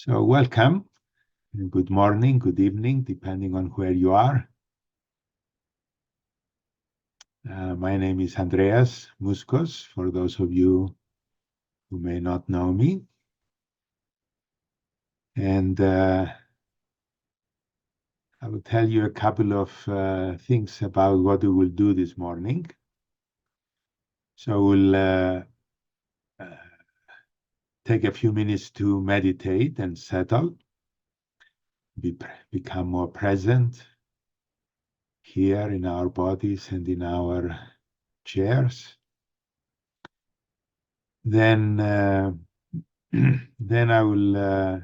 So welcome, and good morning, good evening, depending on where you are. My name is Andreas Muskos, for those of you who may not know me. And I will tell you a couple of things about what we will do this morning. So we'll take a few minutes to meditate and settle, become more present here in our bodies and in our chairs. Then I will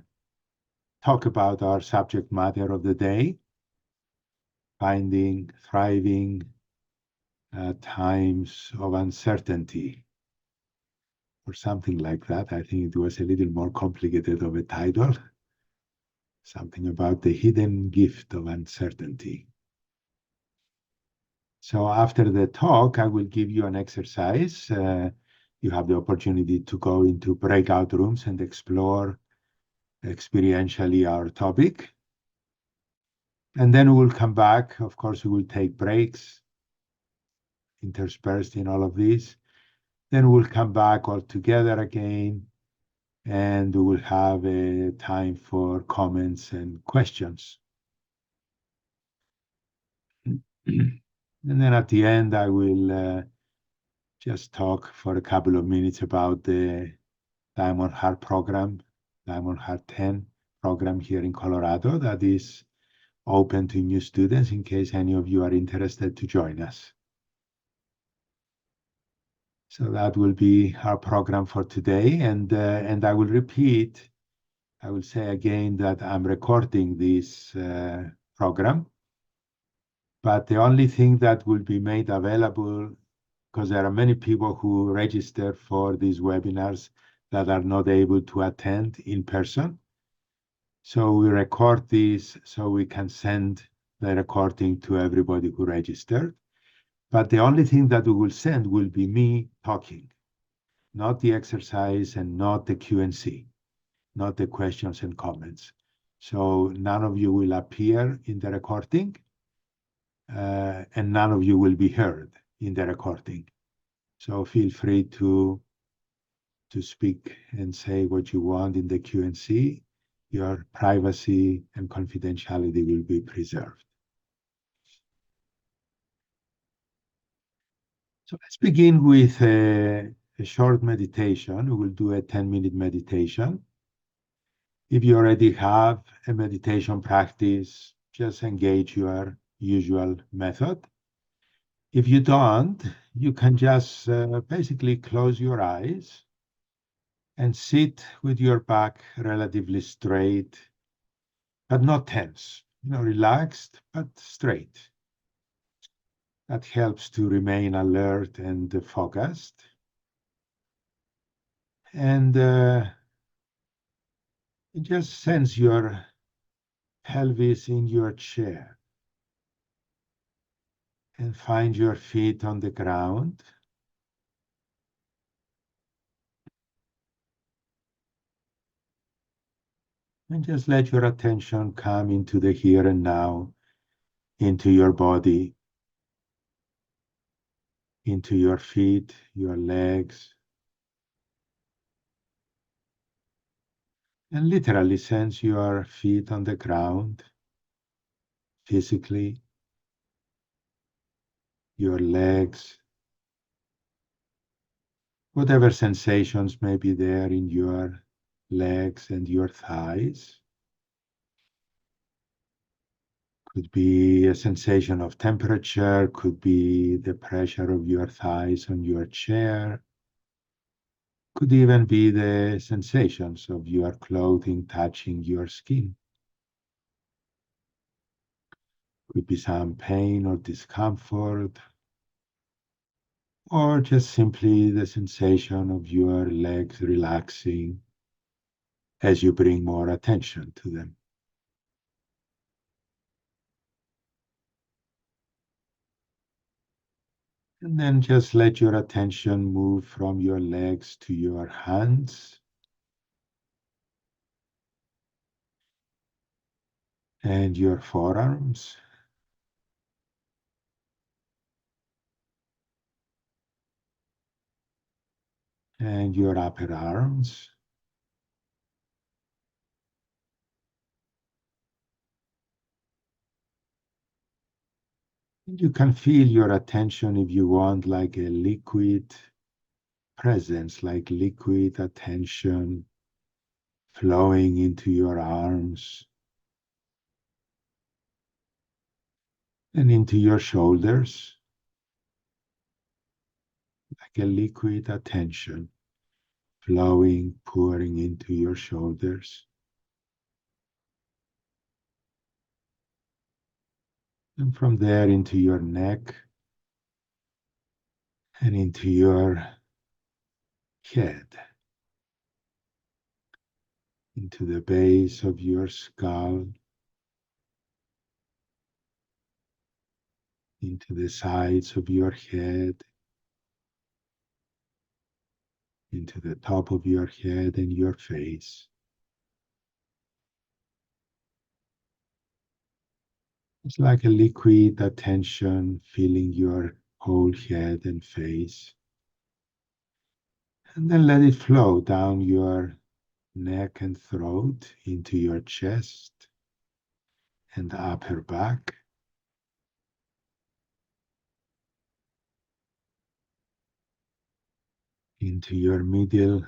talk about our subject matter of the day, finding thriving times of uncertainty, or something like that. I think it was a little more complicated of a title, something about the hidden gift of uncertainty. So after the talk, I will give you an exercise. You have the opportunity to go into breakout rooms and explore experientially our topic. And then we will come back. Of course, we will take breaks interspersed in all of these. Then we'll come back all together again, and we will have a time for comments and questions. And then at the end, I will just talk for a couple of minutes about the Diamond Heart program, Diamond Heart 10 program here in Colorado that is open to new students in case any of you are interested to join us. So that will be our program for today. And I will repeat, I will say again that I'm recording this program, but the only thing that will be made available, because there are many people who register for these webinars that are not able to attend in person. So we record this so we can send the recording to everybody who registered. But the only thing that we will send will be me talking, not the exercise and not the Q&C, not the questions and comments. So none of you will appear in the recording, and none of you will be heard in the recording. So feel free to speak and say what you want in the Q&C. Your privacy and confidentiality will be preserved. So let's begin with a short meditation. We will do a 10-minute meditation. If you already have a meditation practice, just engage your usual method. If you don't, you can just basically close your eyes and sit with your back relatively straight, but not tense, relaxed, but straight. That helps to remain alert and focused. And just sense your pelvis in your chair and find your feet on the ground. And just let your attention come into the here and now, into your body, into your feet, your legs. And literally sense your feet on the ground, physically, your legs, whatever sensations may be there in your legs and your thighs. Could be a sensation of temperature, could be the pressure of your thighs on your chair, could even be the sensations of your clothing touching your skin. Could be some pain or discomfort, or just simply the sensation of your legs relaxing as you bring more attention to them. And then just let your attention move from your legs to your hands. and your forearms and your upper arms. And you can feel your attention, if you want, like a liquid presence, like liquid attention flowing into your arms and into your shoulders, like a liquid attention flowing, pouring into your shoulders. And from there into your neck and into your head, into the base of your skull, into the sides of your head, into the top of your head and your face. It's like a liquid attention filling your whole head and face. And then let it flow down your neck and throat into your chest and upper back, into your middle,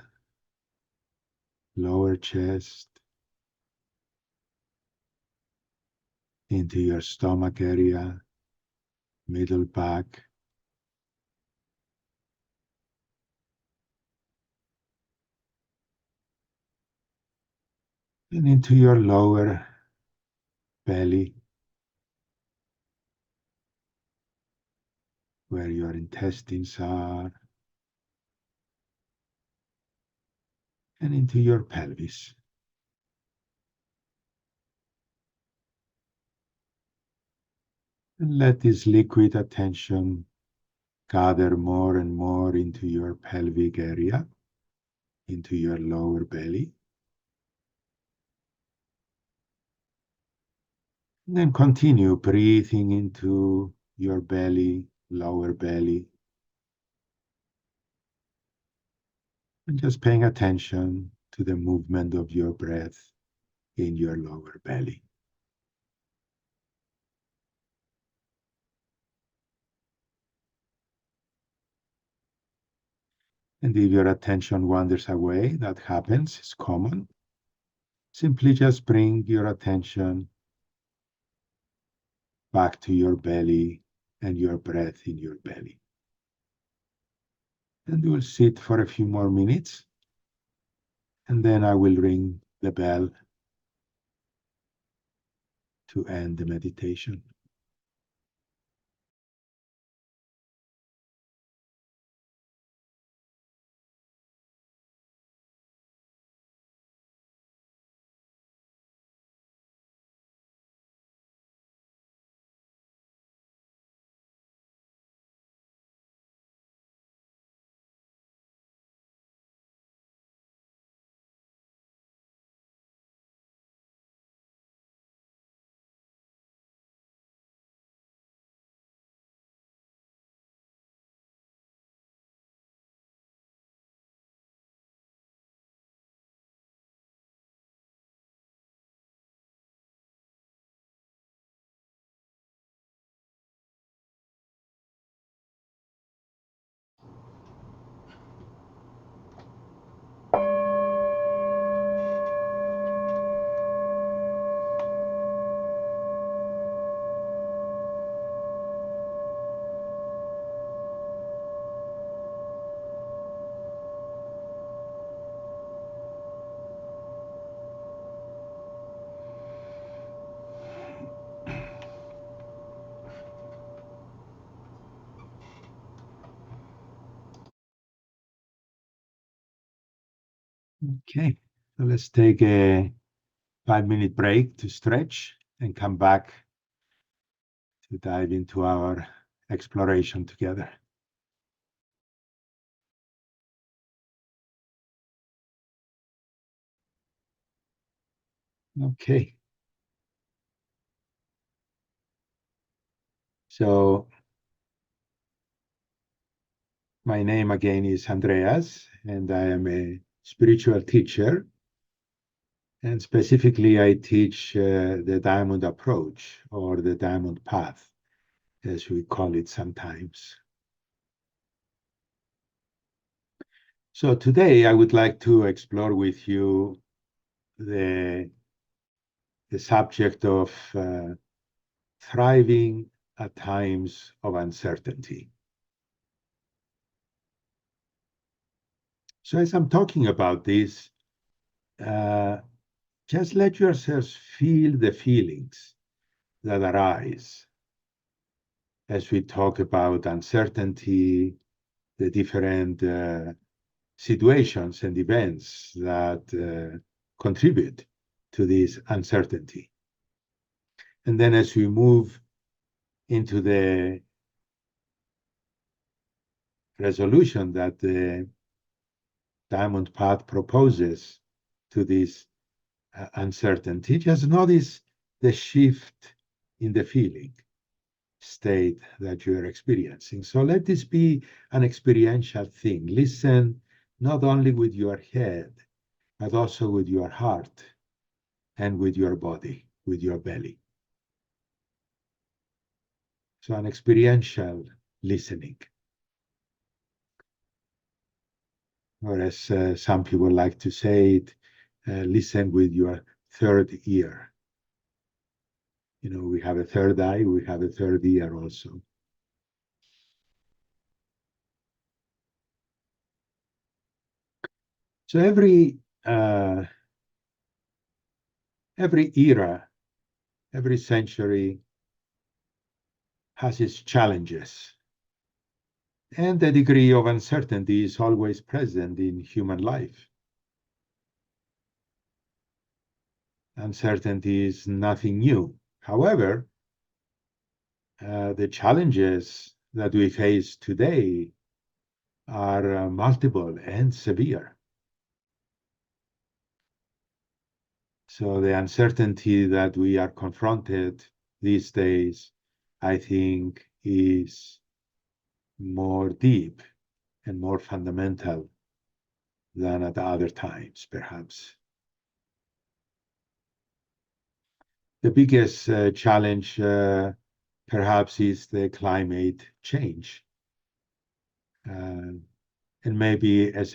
lower chest, into your stomach area, middle back, and into your lower belly, where your intestines are, and into your pelvis. And let this liquid attention gather more and more into your pelvic area, into your lower belly. And then continue breathing into your belly, lower belly, and just paying attention to the movement of your breath in your lower belly. And if your attention wanders away, that happens, it's common. Simply just bring your attention back to your belly and your breath in your belly. And we'll sit for a few more minutes, and then I will ring the bell to end the meditation. Okay, so let's take a 5-minute break to stretch and come back to dive into our exploration together. Okay, So my name again is Andreas, and I am a spiritual teacher. And specifically, I teach the diamond approach or the diamond path, as we call it sometimes. So today, I would like to explore with you the, the subject of thriving at times of uncertainty. So, as I'm talking about this, uh, just let yourselves feel the feelings that arise as we talk about uncertainty, the different situations and events that contribute to this uncertainty. And then as we move into the resolution that the Diamond Path proposes to this uncertainty, just notice the shift in the feeling state that you are experiencing. So let this be an experiential thing. Listen not only with your head, but also with your heart and with your body, with your belly. So an experiential listening, or as some people like to say it, listen with your third ear. You know, we have a third eye, we have a third ear also. So every era, every century has its challenges, and the degree of uncertainty is always present in human life. Uncertainty is nothing new. However, the challenges that we face today are multiple and severe. So the uncertainty that we are confronted these days, I think, is more deep and more fundamental than at other times, perhaps. The biggest challenge, perhaps, is the climate change. And maybe a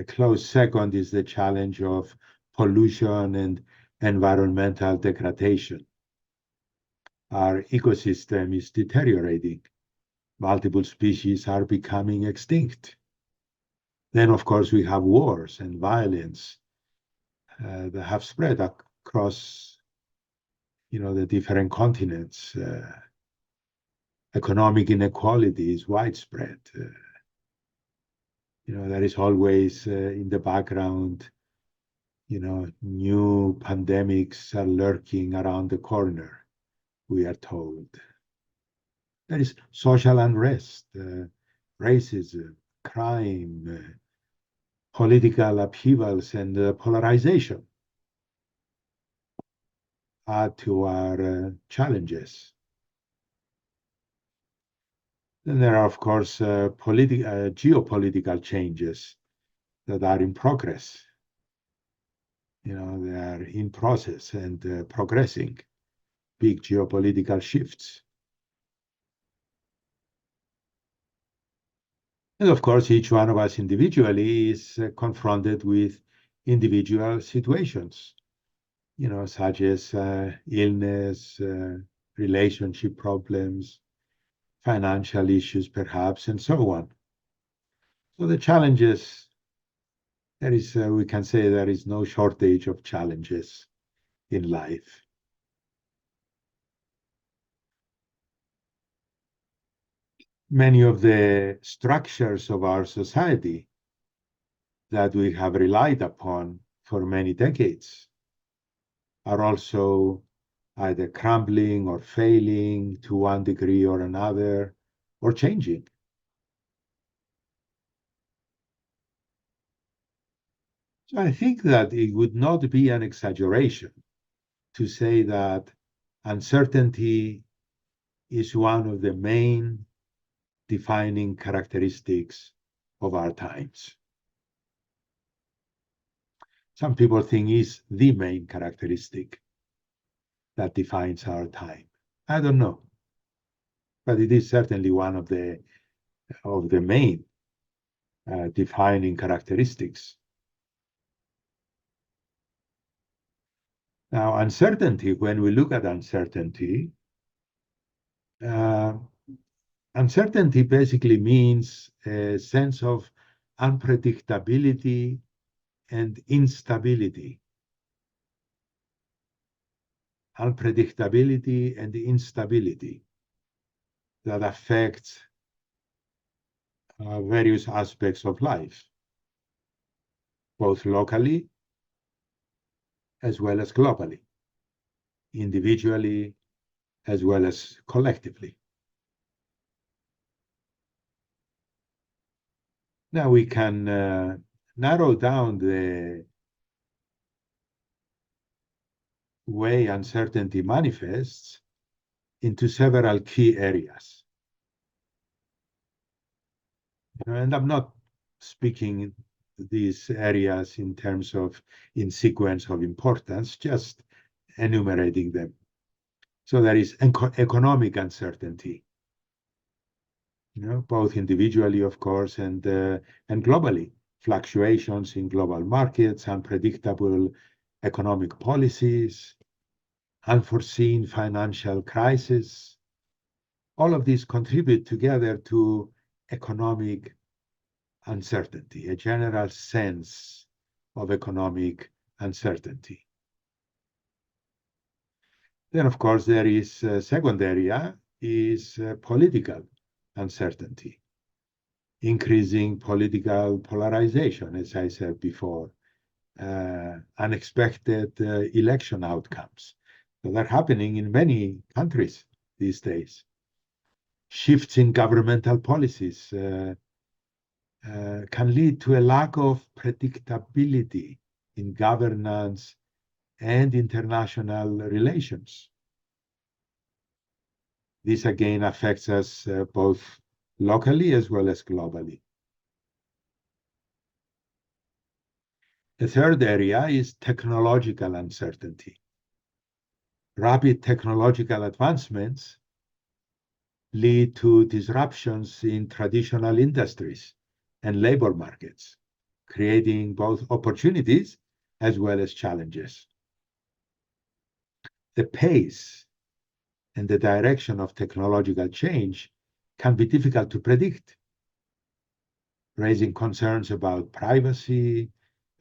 close second is the challenge of pollution and environmental degradation. Our ecosystem is deteriorating. Multiple species are becoming extinct. Then, of course, we have wars and violence that have spread across, the different continents. Economic inequality is widespread. There is always in the background, new pandemics are lurking around the corner, we are told. There is social unrest, racism, crime, political upheavals, and polarization add to our challenges. Then there are, of course, geopolitical changes that are in progress. They are in process and progressing, big geopolitical shifts. And of course, each one of us individually is confronted with individual situations, such as illness, relationship problems, financial issues, perhaps, and so on. So the challenges, we can say there is no shortage of challenges in life. Many of the structures of our society that we have relied upon for many decades are also either crumbling or failing to one degree or another, or changing. So I think that it would not be an exaggeration to say that uncertainty is one of the main defining characteristics of our times. Some people think is the main characteristic that defines our time. I don't know, but it is certainly one of the main defining characteristics. Now, uncertainty, when we look at uncertainty, uh, uncertainty basically means a sense of unpredictability and instability. Unpredictability and instability that affects various aspects of life, both locally as well as globally, individually as well as collectively. Now we can narrow down the way uncertainty manifests into several key areas. And I'm not speaking these areas in terms of in sequence of importance, just enumerating them. So there is economic uncertainty, both individually, of course, and globally. Fluctuations in global markets, unpredictable economic policies, unforeseen financial crisis. All of these contribute together to economic uncertainty, a general sense of economic uncertainty. Then, of course, there is a second area is political uncertainty, increasing political polarization, as I said before, unexpected election outcomes that are happening in many countries these days. Shifts in governmental policies can lead to a lack of predictability in governance and international relations. This again affects us both locally as well as globally. The third area is technological uncertainty. Rapid technological advancements lead to disruptions in traditional industries and labor markets, creating both opportunities as well as challenges. The pace and the direction of technological change can be difficult to predict, raising concerns about privacy,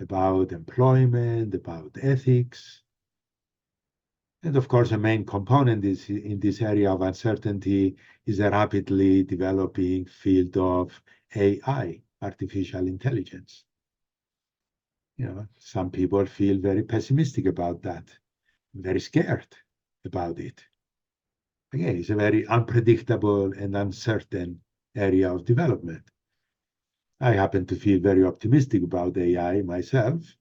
about employment, about ethics. And of course, a main component in this area of uncertainty is a rapidly developing field of AI, artificial intelligence. Some people feel very pessimistic about that, very scared about it. Again, it's a very unpredictable and uncertain area of development. I happen to feel very optimistic about AI myself,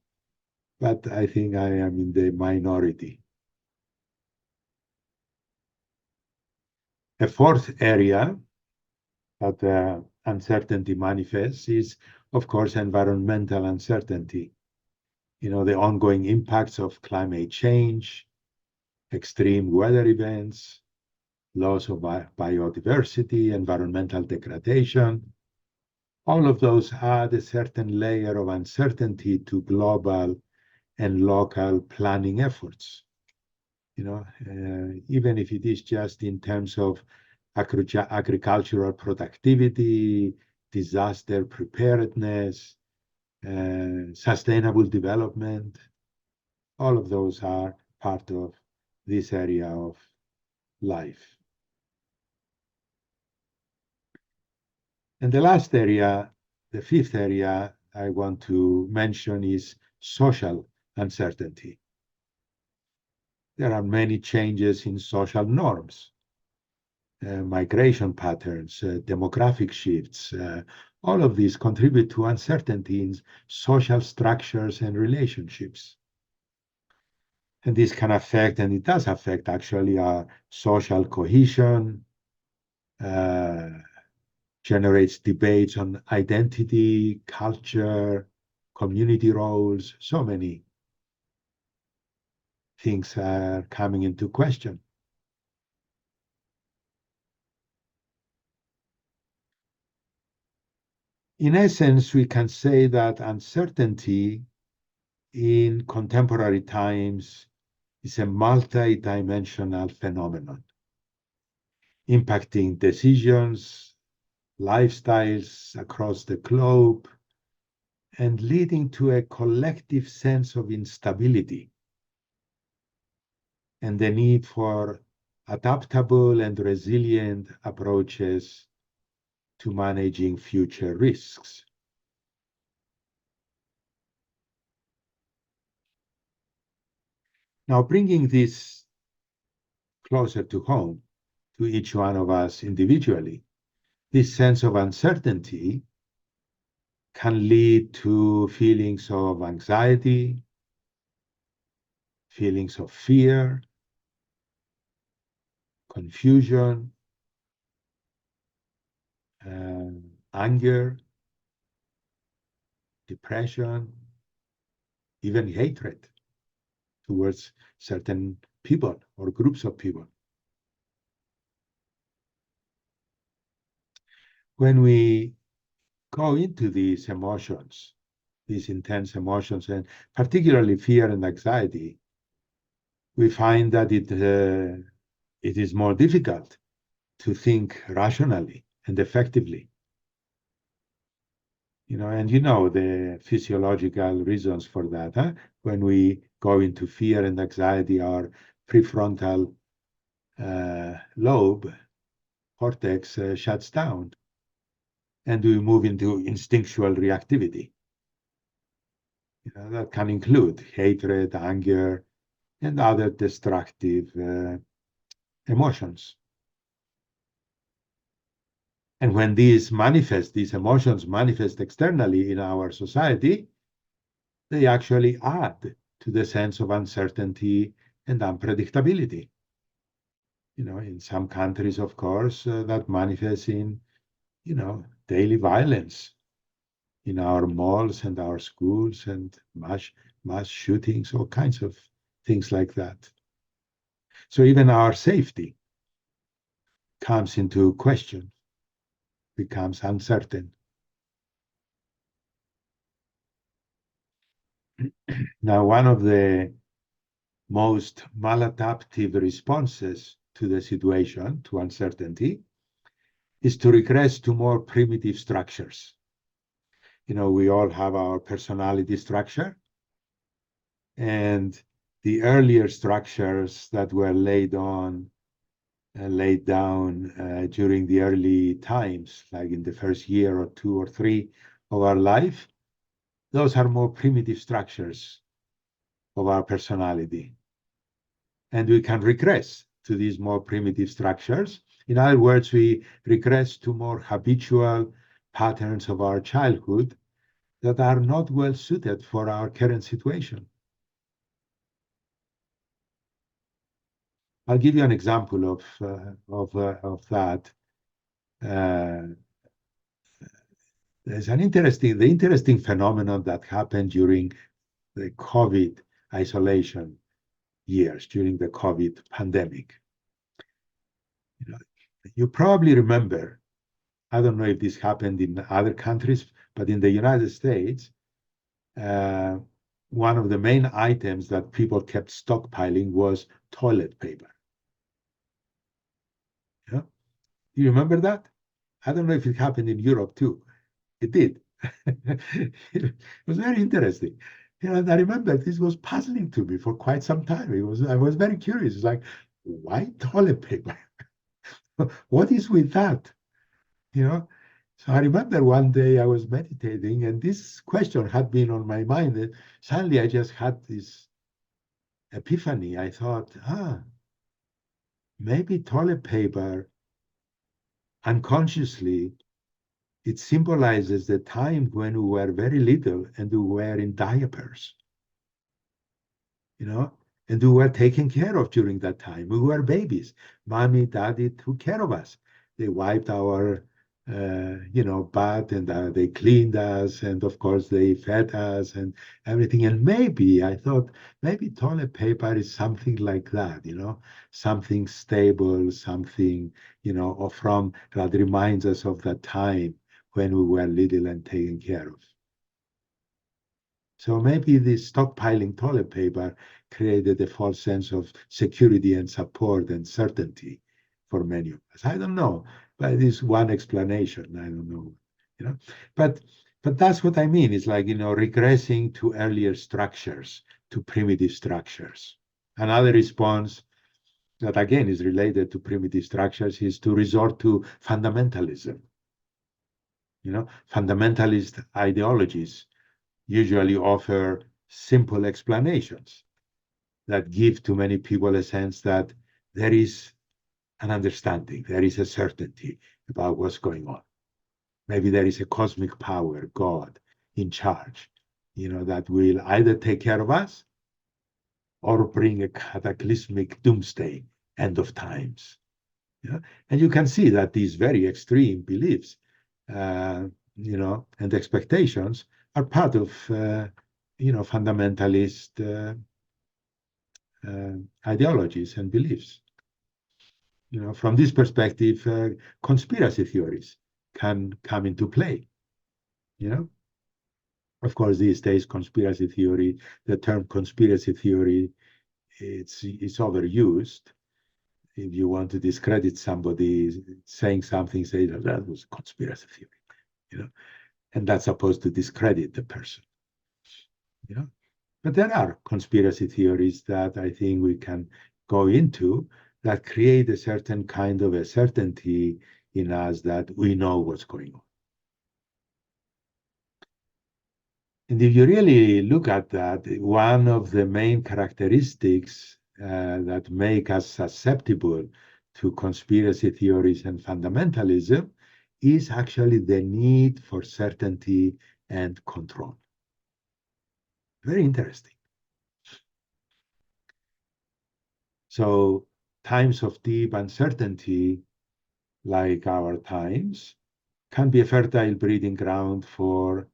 but I think I am in the minority. A fourth area that uncertainty manifests is, of course, environmental uncertainty. The ongoing impacts of climate change, extreme weather events, loss of biodiversity, environmental degradation. All of those add a certain layer of uncertainty to global and local planning efforts. Even if it is just in terms of agricultural productivity, disaster preparedness, sustainable development, all of those are part of this area of life. And the last area, the fifth area I want to mention is social uncertainty. There are many changes in social norms, migration patterns, demographic shifts. All of these contribute to uncertainty in social structures and relationships. And this can affect, and it does affect actually, our social cohesion, uh, generates debates on identity, culture, community roles. So many things are coming into question. In essence, we can say that uncertainty in contemporary times is a multi-dimensional phenomenon impacting decisions, lifestyles across the globe, and leading to a collective sense of instability and the need for adaptable and resilient approaches to managing future risks. Now, bringing this closer to home to each one of us individually, this sense of uncertainty can lead to feelings of anxiety, feelings of fear, confusion, anger, depression, even hatred towards certain people or groups of people. When we go into these emotions, these intense emotions, and particularly fear and anxiety, we find that it is more difficult to think rationally and effectively. And the physiological reasons for that. Huh? When we go into fear and anxiety, our prefrontal lobe cortex shuts down, and we move into instinctual reactivity. That can include hatred, anger, and other destructive emotions. And when these emotions manifest externally in our society, they actually add to the sense of uncertainty and unpredictability. In some countries, of course, that manifests in, daily violence in our malls and our schools and mass shootings, all kinds of things like that. So even our safety comes into question, becomes uncertain. Now, one of the most maladaptive responses to the situation, to uncertainty, is to regress to more primitive structures. We all have our personality structure, and the earlier structures that were laid down during the early times, like in the first year or two or three of our life, those are more primitive structures of our personality. And we can regress to these more primitive structures. In other words, we regress to more habitual patterns of our childhood that are not well suited for our current situation. I'll give you an example of that. Uh, there's the interesting phenomenon that happened during the COVID isolation years, during the COVID pandemic. You probably remember, I don't know if this happened in other countries, but in the United States, uh, one of the main items that people kept stockpiling was toilet paper. Yeah? You remember that? I don't know if it happened in Europe too. It did. It was very interesting. And I remember this was puzzling to me for quite some time. I was very curious. It's like, why toilet paper? What is with that? You know? So I remember one day I was meditating and this question had been on my mind. And suddenly I just had this epiphany. I thought, maybe toilet paper unconsciously it symbolizes the time when we were very little and we were in diapers, you know, and we were taken care of during that time. We were babies. Mommy, daddy took care of us. they wiped our butt, and they cleaned us, and of course they fed us and everything. And maybe I thought maybe toilet paper is something like that, something stable, something, or from that reminds us of that time when we were little and taken care of. So maybe this stockpiling toilet paper created a false sense of security and support and certainty for many of us. I don't know, but it is one explanation. I don't know, you know. But but that's what I mean. It's like, regressing to earlier structures, to primitive structures. Another response that again is related to primitive structures is to resort to fundamentalism. Fundamentalist ideologies usually offer simple explanations that give to many people a sense that there is an understanding, there is a certainty about what's going on. Maybe there is a cosmic power, God, in charge, that will either take care of us or bring a cataclysmic doomsday, end of times. Yeah? And you can see that these very extreme beliefs, uh, and expectations are part of, fundamentalist ideologies and beliefs. From this perspective, conspiracy theories can come into play. You know, of course, these days, conspiracy theory, the term conspiracy theory, it's overused. If you want to discredit somebody saying something, say that was conspiracy theory. And that's supposed to discredit the person. You know, but there are conspiracy theories that I think we can go into that create a certain kind of a certainty in us that we know what's going on. And if you really look at that, one of the main characteristics that make us susceptible to conspiracy theories and fundamentalism is actually the need for certainty and control. Very interesting. So, times of deep uncertainty, like our times, can be a fertile breeding ground for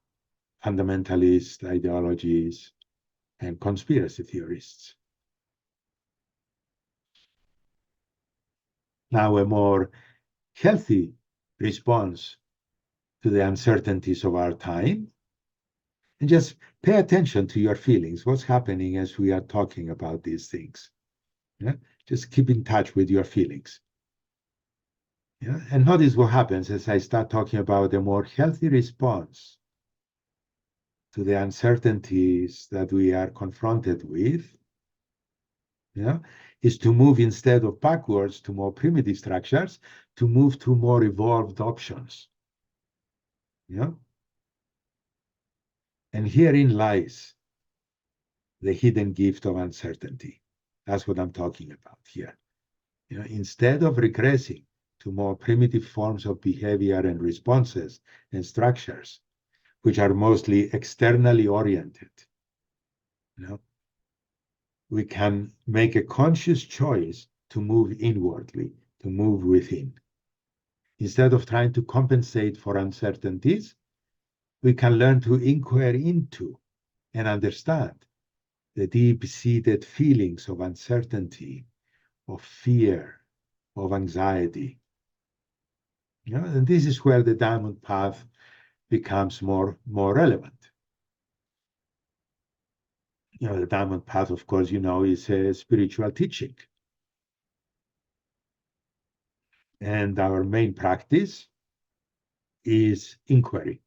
fundamentalist ideologies and conspiracy theorists. Now, a more healthy response to the uncertainties of our time, and just pay attention to your feelings, what's happening as we are talking about these things. Yeah? Just keep in touch with your feelings. Yeah? And notice what happens as I start talking about a more healthy response to the uncertainties that we are confronted with. Yeah, is to move instead of backwards to more primitive structures, to move to more evolved options. Yeah, and herein lies the hidden gift of uncertainty. That's what I'm talking about here. Instead of regressing to more primitive forms of behavior and responses and structures, which are mostly externally oriented, you know, we can make a conscious choice to move inwardly, to move within. Instead of trying to compensate for uncertainties, we can learn to inquire into and understand the deep-seated feelings of uncertainty, of fear, of anxiety. And this is where the diamond path becomes more relevant. The diamond path, of course, is a spiritual teaching. And our main practice is inquiry.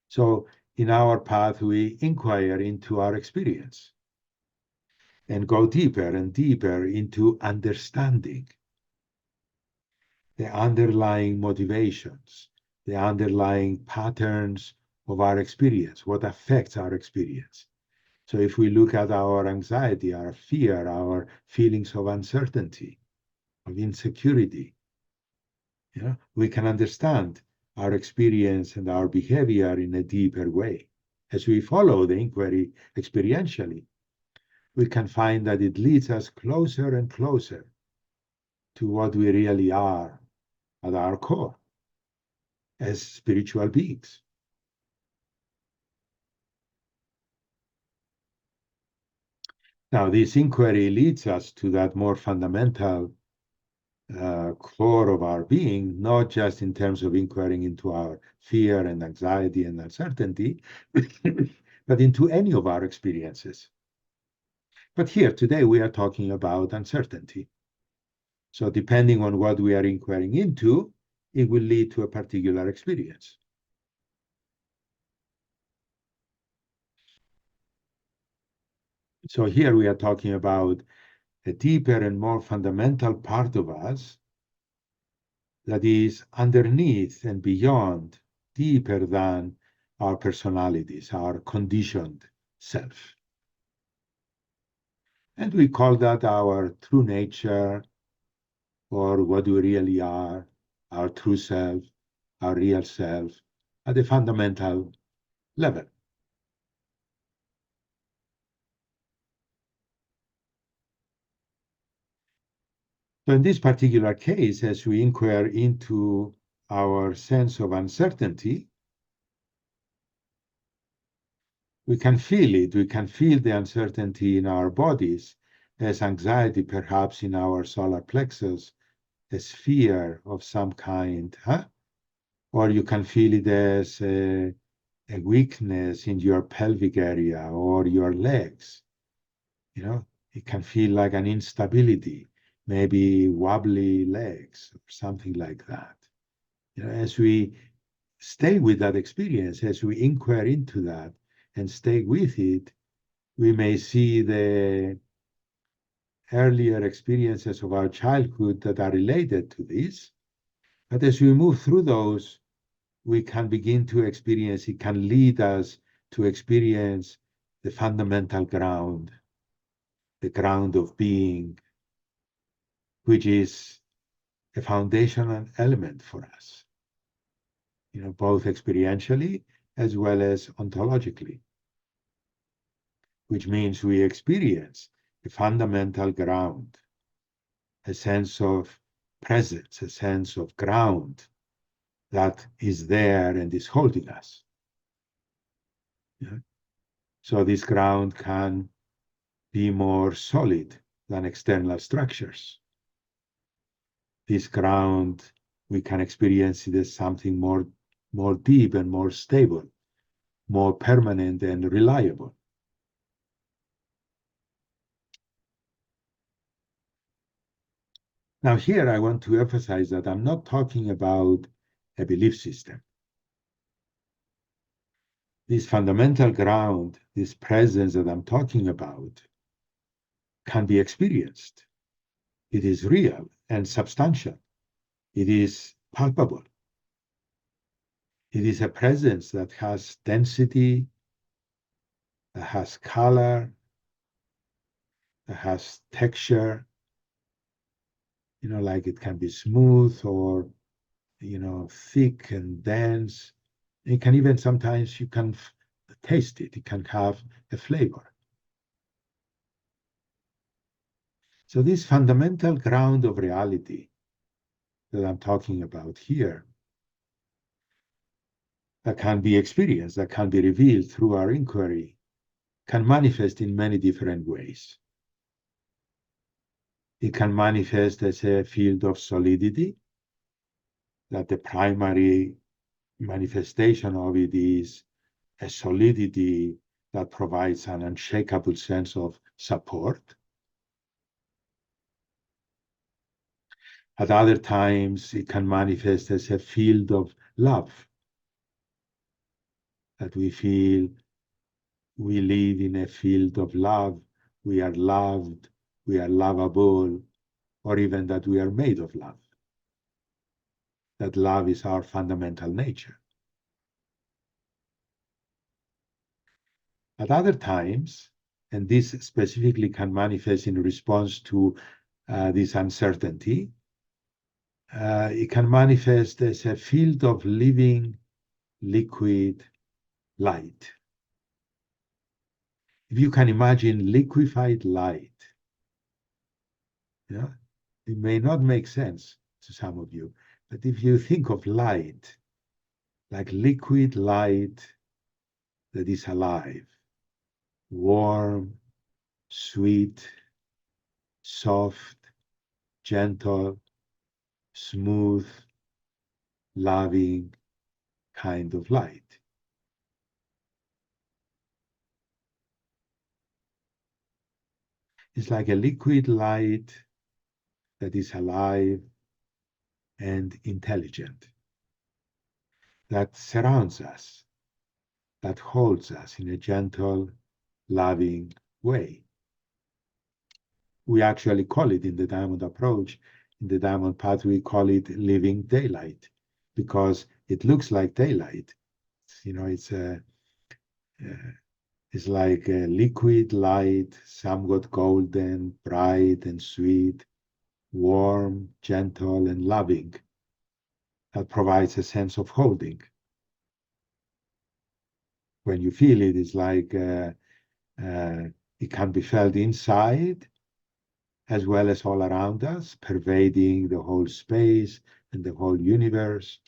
So in our path, we inquire into our experience and go deeper and deeper into understanding the underlying motivations, the underlying patterns of our experience, what affects our experience. So if we look at our anxiety, our fear, our feelings of uncertainty, of insecurity, we can understand our experience and our behavior in a deeper way. As we follow the inquiry experientially, we can find that it leads us closer and closer to what we really are at our core as spiritual beings. Now, this inquiry leads us to that more fundamental core of our being, not just in terms of inquiring into our fear and anxiety and uncertainty, but into any of our experiences. But here today we are talking about uncertainty. So depending on what we are inquiring into, it will lead to a particular experience. So here we are talking about a deeper and more fundamental part of us that is underneath and beyond, deeper than our personalities, our conditioned self. And we call that our true nature, or what we really are, our true self, our real self, at a fundamental level. So in this particular case, as we inquire into our sense of uncertainty, we can feel it. We can feel the uncertainty in our bodies as anxiety, perhaps in our solar plexus, as fear of some kind, huh? Or you can feel it as a weakness in your pelvic area or your legs. You know, it can feel like an instability, maybe wobbly legs or something like that. You know, as we stay with that experience, as we inquire into that and stay with it, we may see the earlier experiences of our childhood that are related to this. But as we move through those, we can begin to experience, it can lead us to experience the fundamental ground, the ground of being, which is a foundational element for us, you know, both experientially as well as ontologically, which means we experience a fundamental ground, a sense of presence, a sense of ground that is there and is holding us. Yeah? So this ground can be more solid than external structures. This ground, we can experience it as something more deep and more stable, more permanent and reliable. Now, here I want to emphasize that I'm not talking about a belief system. This fundamental ground, this presence that I'm talking about, can be experienced. It is real and substantial. It is palpable. It is a presence that has density, that has color, that has texture, you know, like it can be smooth or, you know, thick and dense. It can even sometimes you can taste it. It can have a flavor. So this fundamental ground of reality that I'm talking about here, that can be experienced, that can be revealed through our inquiry, can manifest in many different ways. It can manifest as a field of solidity, that the primary manifestation of it is a solidity that provides an unshakable sense of support. At other times, it can manifest as a field of love, that we feel we live in a field of love, we are loved, we are lovable, or even that we are made of love. That love is our fundamental nature. At other times, and this specifically can manifest in response to this uncertainty, it can manifest as a field of living, liquid light. If you can imagine liquefied light, yeah, it may not make sense to some of you, But if you think of light, like liquid light that is alive, warm, sweet, soft, gentle, smooth, loving kind of light. It's like a liquid light that is alive and intelligent, that surrounds us, that holds us in a gentle, loving way. We actually call it in the diamond approach, in the diamond path, we call it living daylight because it looks like daylight. You know, it's like a liquid light, somewhat golden, bright and sweet, warm, gentle, and loving that provides a sense of holding. When you feel it, it's like uh, it can be felt inside as well as all around us, pervading the whole space and the whole universe.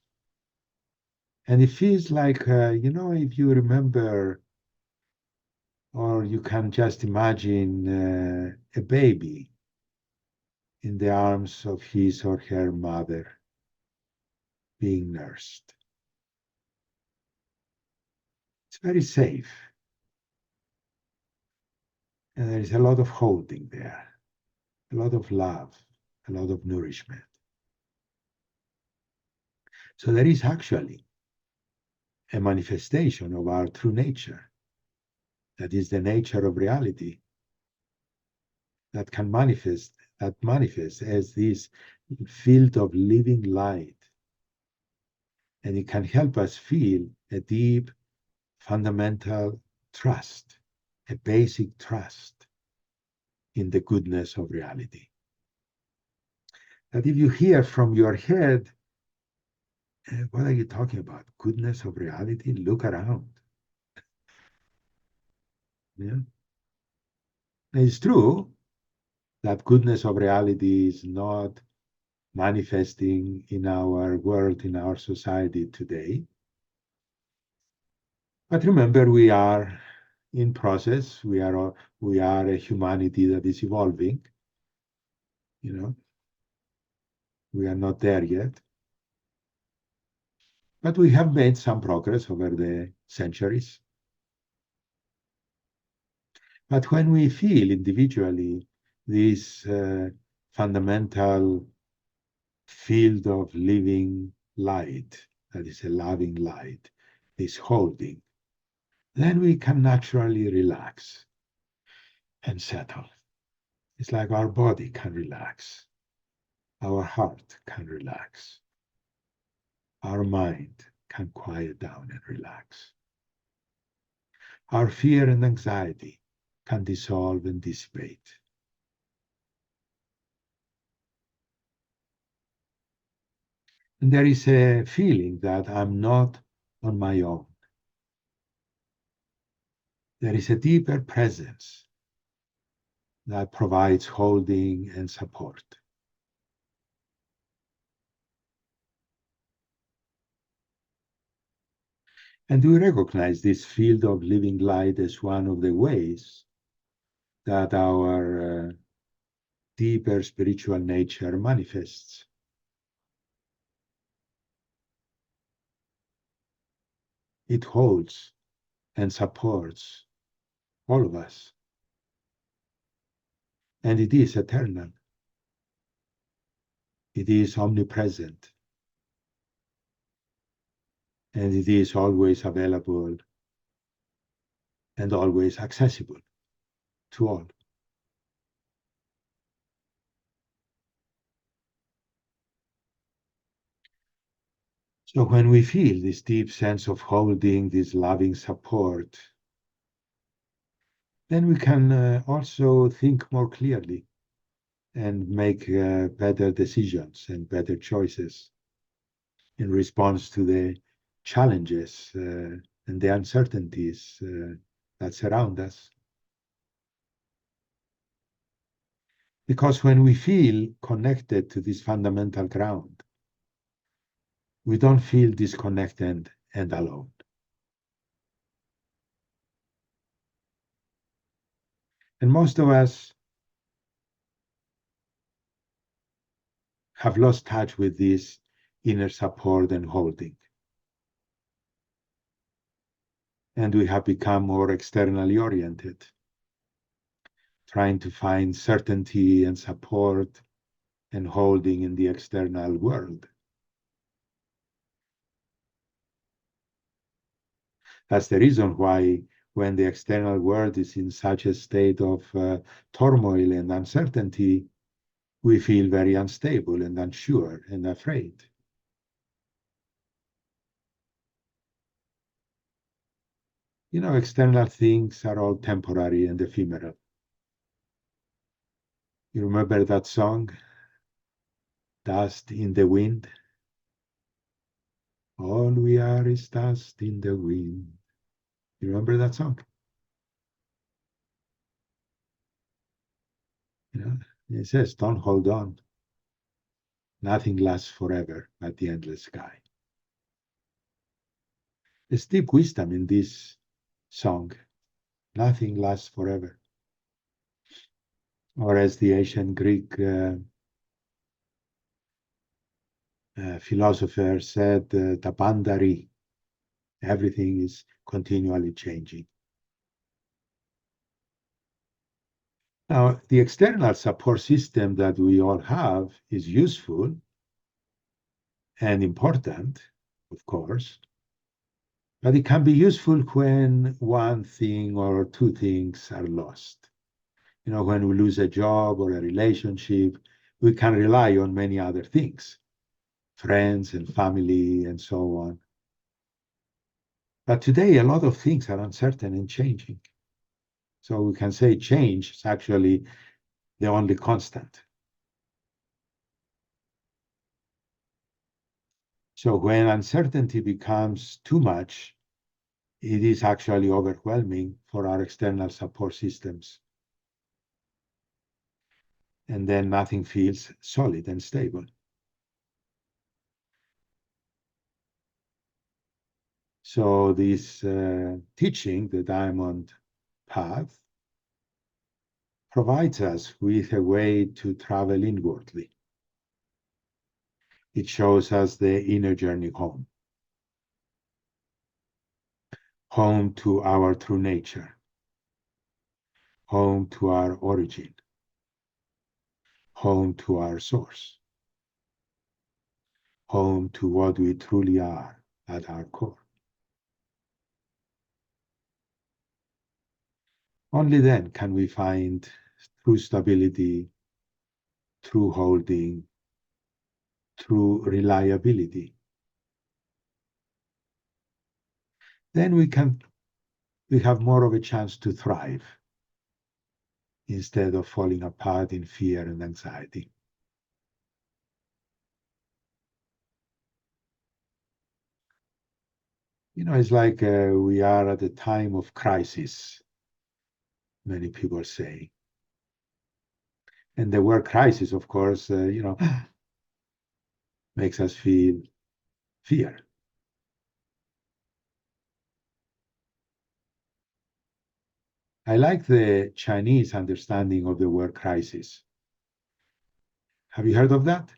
And it feels like, if you remember, or you can just imagine a baby in the arms of his or her mother being nursed. It's very safe. And there is a lot of holding there, a lot of love, a lot of nourishment. So there is actually a manifestation of our true nature, that is the nature of reality, that can manifest, that manifests as this field of living light. And it can help us feel a deep, fundamental trust, a basic trust in the goodness of reality. That if you hear from your head, what are you talking about? Goodness of reality? Look around. Yeah. It's true that goodness of reality is not manifesting in our world, in our society today. But remember, we are in process. We are a humanity that is evolving. You know, we are not there yet, but we have made some progress over the centuries. But when we feel individually this fundamental field of living light, that is a loving light, this holding, then we can naturally relax and settle. It's like our body can relax, our heart can relax, our mind can quiet down and relax. Our fear and anxiety can dissolve and dissipate. And there is a feeling that I'm not on my own. There is a deeper presence that provides holding and support. And we recognize this field of living light as one of the ways that our deeper spiritual nature manifests. It holds and supports all of us, and it is eternal. It is omnipresent, and it is always available and always accessible to all. So when we feel this deep sense of holding, this loving support, then we can also think more clearly and make better decisions and better choices in response to the challenges and the uncertainties that surround us. Because when we feel connected to this fundamental ground, we don't feel disconnected and alone. And most of us have lost touch with this inner support and holding. And we have become more externally oriented, trying to find certainty and support and holding in the external world. That's the reason why, when the external world is in such a state of turmoil and uncertainty, we feel very unstable and unsure and afraid. External things are all temporary and ephemeral. You remember that song, Dust in the Wind? All we are is dust in the wind. You remember that song? You know, it says, don't hold on. Nothing lasts forever but the endless sky. There's deep wisdom in this song. Nothing lasts forever. Or as the ancient Greek philosopher said, tapandari, everything is continually changing. Now, the external support system that we all have is useful and important, of course, but it can be useful when one thing or two things are lost. When we lose a job or a relationship, we can rely on many other things, friends and family and so on. But today, a lot of things are uncertain and changing. So we can say change is actually the only constant. So when uncertainty becomes too much, it is actually overwhelming for our external support systems. And then nothing feels solid and stable. So this teaching, the diamond path, provides us with a way to travel inwardly. It shows us the inner journey home, home to our true nature, home to our origin, home to our source, home to what we truly are at our core. Only then can we find true stability, true holding, true reliability. Then we have more of a chance to thrive instead of falling apart in fear and anxiety. It's like we are at a time of crisis, many people say. And the word crisis, of course, makes us feel fear. I like the Chinese understanding of the word crisis. Have you heard of that?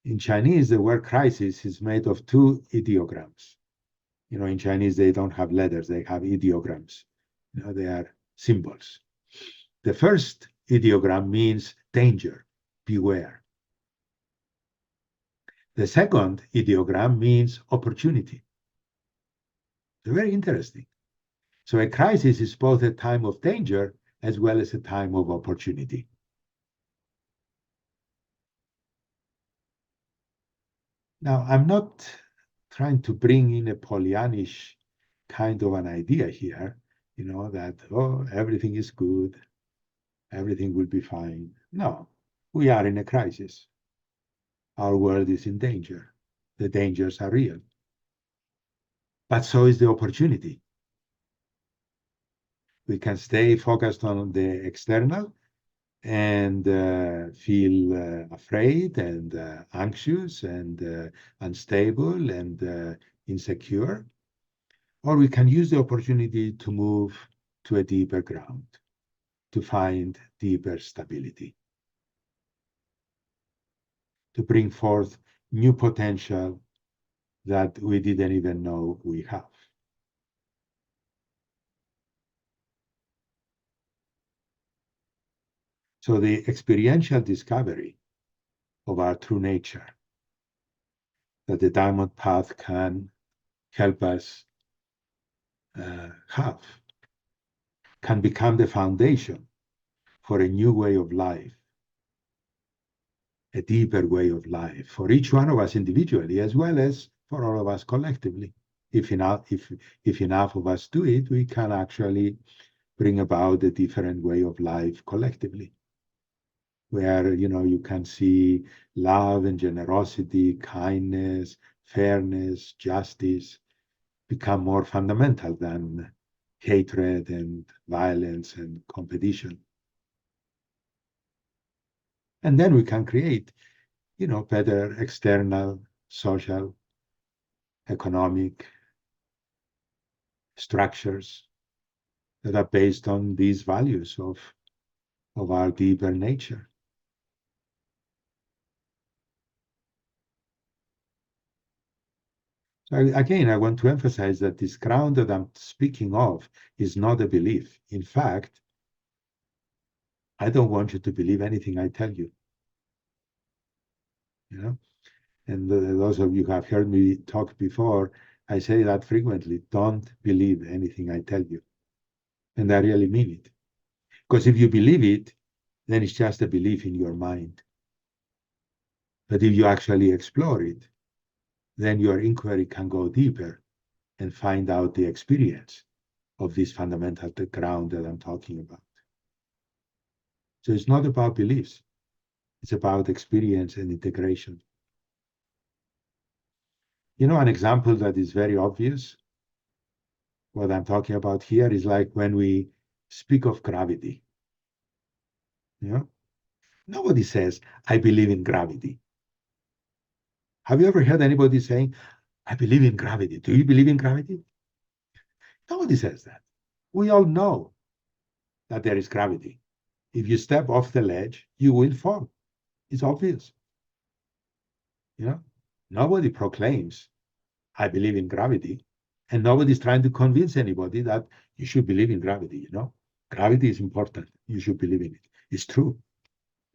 In Chinese, the word crisis is made of two ideograms. In Chinese, they don't have letters, they have ideograms. They are symbols. The first ideogram means danger, beware. The second ideogram means opportunity. So very interesting. So a crisis is both a time of danger as well as a time of opportunity. Now, I'm not trying to bring in a Pollyannish kind of an idea here, that, oh, everything is good, everything will be fine. No, we are in a crisis. Our world is in danger. The dangers are real. But so is the opportunity. We can stay focused on the external and feel afraid and anxious and unstable and insecure, or we can use the opportunity to move to a deeper ground, to find deeper stability, to bring forth new potential that we didn't even know we have. So the experiential discovery of our true nature that the diamond path can help us have can become the foundation for a new way of life, a deeper way of life for each one of us individually, as well as for all of us collectively. If enough of us do it, we can actually bring about a different way of life collectively, where you can see love and generosity, kindness, fairness, justice become more fundamental than hatred and violence and competition. And then we can create, better external, social, economic structures that are based on these values of our deeper nature. So again, I want to emphasize that this ground that I'm speaking of is not a belief. In fact, I don't want you to believe anything I tell you. You know, and those of you who have heard me talk before, I say that frequently. Don't believe anything I tell you, and I really mean it. Because if you believe it, then it's just a belief in your mind. But if you actually explore it, then your inquiry can go deeper and find out the experience of this fundamental ground that I'm talking about. So it's not about beliefs, it's about experience and integration. An example that is very obvious, what I'm talking about here is like when we speak of gravity. You know, nobody says, I believe in gravity. Have you ever heard anybody saying, I believe in gravity? Do you believe in gravity? Nobody says that. We all know that there is gravity. If you step off the ledge, you will fall. It's obvious. You know, nobody proclaims, I believe in gravity. And nobody's trying to convince anybody that you should believe in gravity. Gravity is important. You should believe in it. It's true.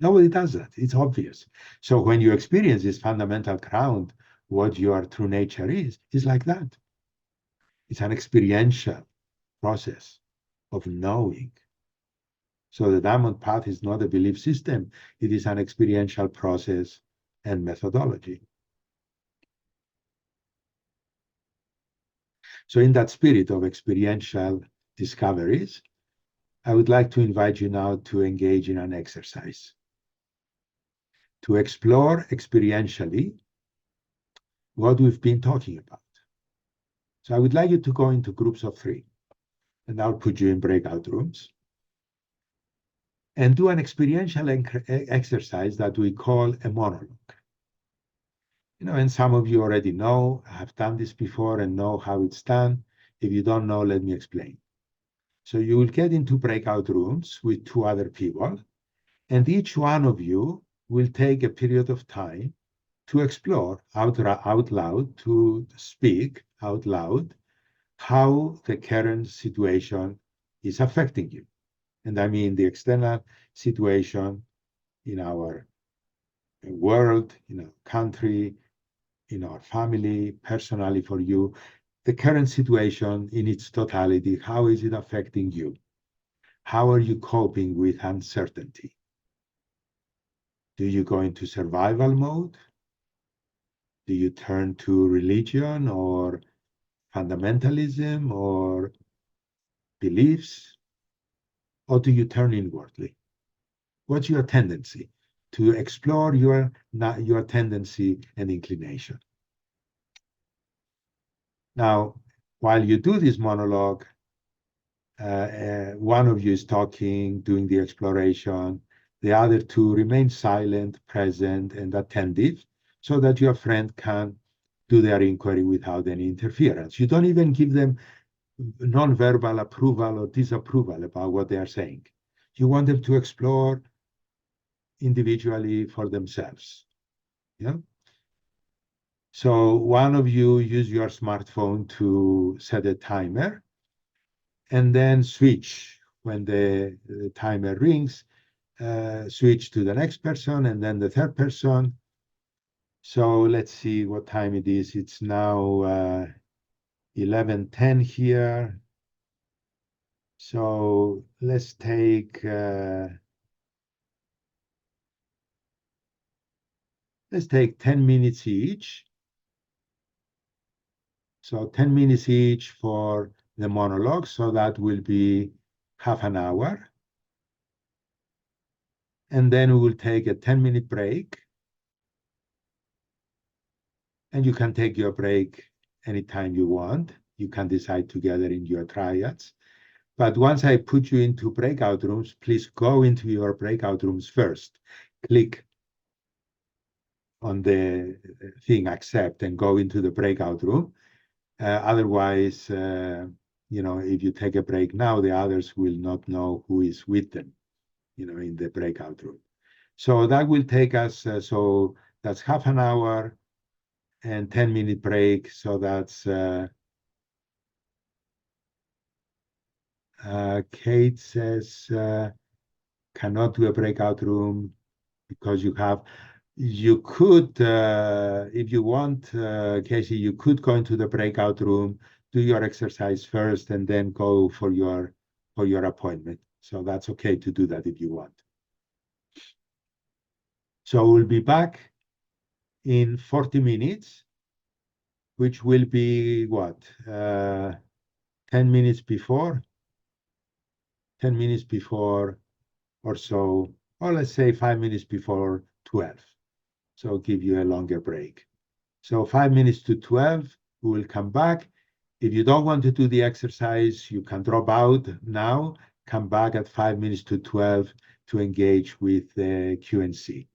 Nobody does that. It's obvious. So when you experience this fundamental ground, what your true nature is like that. It's an experiential process of knowing. So the diamond path is not a belief system. It is an experiential process and methodology. So in that spirit of experiential discoveries, I would like to invite you now to engage in an exercise to explore experientially what we've been talking about. So I would like you to go into groups of 3, and I'll put you in breakout rooms and do an experiential exercise that we call a monologue. And some of you already know, I have done this before and know how it's done. If you don't know, let me explain. So you will get into breakout rooms with 2 other people, and each one of you will take a period of time to explore out loud, to speak out loud how the current situation is affecting you. And I mean the external situation in our world, in our country, in our family, personally for you, the current situation in its totality, how is it affecting you? How are you coping with uncertainty? Do you go into survival mode? Do you turn to religion or fundamentalism or beliefs? Or do you turn inwardly? What's your tendency? To explore your tendency and inclination. Now, while you do this monologue, one of you is talking, doing the exploration, The other two remain silent, present, and attentive so that your friend can do their inquiry without any interference. You don't even give them non-verbal approval or disapproval about what they are saying. You want them to explore individually for themselves. Yeah. So one of you use your smartphone to set a timer and then switch when the timer rings, switch to the next person and then the third person. So let's see what time it is. It's now 11:10 here. So let's take 10 minutes each. So 10 minutes each for the monologue. So that will be half an hour. And then we will take a 10-minute break. And you can take your break anytime you want. You can decide together in your triads. But once I put you into breakout rooms, please go into your breakout rooms first. Click on the thing accept and go into the breakout room. Otherwise, if you take a break now, the others will not know who is with them, in the breakout room. So that will take us, so that's half an hour and 10-minute break. So that's, Kate says, cannot do a breakout room because you could, if you want, Casey, you could go into the breakout room, do your exercise first, and then go for your appointment. So that's okay to do that if you want. So we'll be back in 40 minutes, which will be what? 10 minutes before, 10 minutes before or so, or let's say 5 minutes before 12. So give you a longer break. So 5 minutes to 12, we will come back. If you don't want to do the exercise, you can drop out now, come back at 5 minutes to 12 to engage with the Q&C.